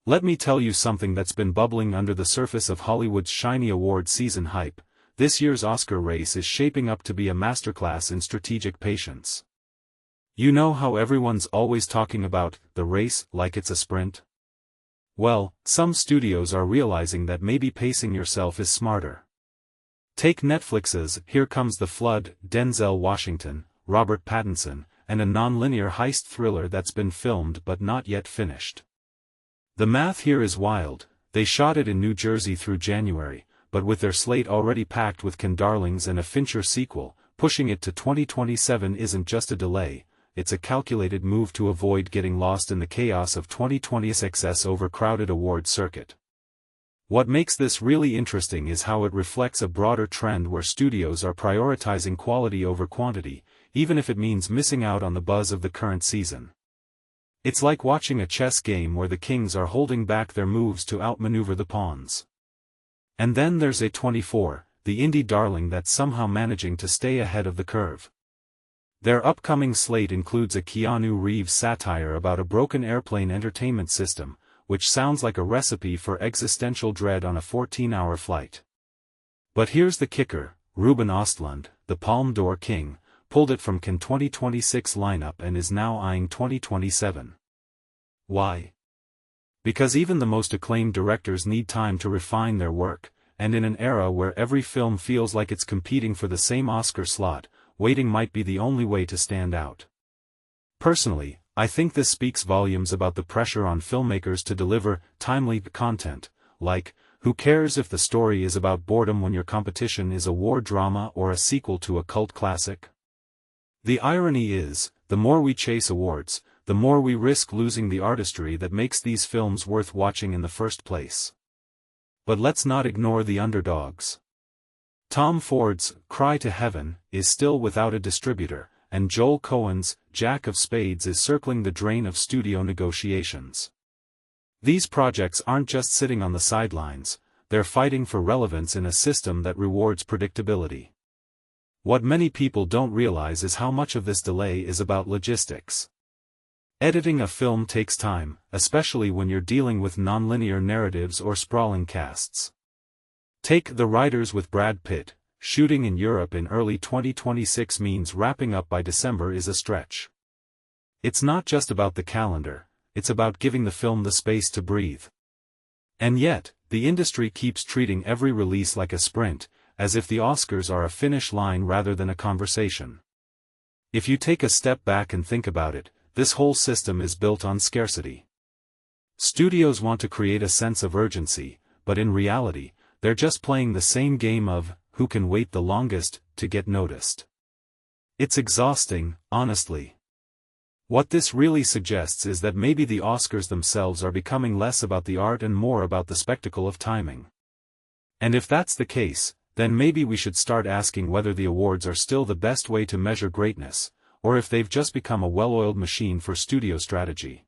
Let me tell you something that's been bubbling under the surface of Hollywood's shiny award season hype. This year's Oscar race is shaping up to be a masterclass in strategic patience. You know how everyone's always talking about the race like it's a sprint? Well, some studios are realizing that maybe pacing yourself is smarter. Take Netflix's Here Comes the Flood, Denzel Washington, Robert Pattinson, and a non-linear heist thriller that's been filmed but not yet finished. The math here is wild. They shot it in New Jersey through January, but with their slate already packed with Ken Darlings and a Fincher sequel, pushing it to 2027 isn't just a delay, it's a calculated move to avoid getting lost in the chaos of 2020's excess overcrowded award circuit. What makes this really interesting is how it reflects a broader trend where studios are prioritizing quality over quantity, even if it means missing out on the buzz of the current season. It's like watching a chess game where the kings are holding back their moves to outmaneuver the pawns. And then there's A24, the indie darling that's somehow managing to stay ahead of the curve. Their upcoming slate includes a Keanu Reeves satire about a broken airplane entertainment system, which sounds like a recipe for existential dread on a 14-hour flight. But here's the kicker: Ruben Östlund, the Palme d'Or king, pulled it from Cannes 2026 lineup and is now eyeing 2027. Why? Because even the most acclaimed directors need time to refine their work, and in an era where every film feels like it's competing for the same Oscar slot, waiting might be the only way to stand out. Personally, I think this speaks volumes about the pressure on filmmakers to deliver timely content, like, who cares if the story is about boredom when your competition is a war drama or a sequel to a cult classic? The irony is, the more we chase awards, the more we risk losing the artistry that makes these films worth watching in the first place. But let's not ignore the underdogs. Tom Ford's Cry to Heaven is still without a distributor, and Joel Coen's Jack of Spades is circling the drain of studio negotiations. These projects aren't just sitting on the sidelines, they're fighting for relevance in a system that rewards predictability. What many people don't realize is how much of this delay is about logistics. Editing a film takes time, especially when you're dealing with nonlinear narratives or sprawling casts. Take The Riders with Brad Pitt. Shooting in Europe in early 2026 means wrapping up by December is a stretch. It's not just about the calendar, it's about giving the film the space to breathe. And yet, the industry keeps treating every release like a sprint, as if the Oscars are a finish line rather than a conversation. If you take a step back and think about it, this whole system is built on scarcity. Studios want to create a sense of urgency, but in reality, they're just playing the same game of who can wait the longest to get noticed. It's exhausting, honestly. What this really suggests is that maybe the Oscars themselves are becoming less about the art and more about the spectacle of timing. And if that's the case, then maybe we should start asking whether the awards are still the best way to measure greatness, or if they've just become a well-oiled machine for studio strategy.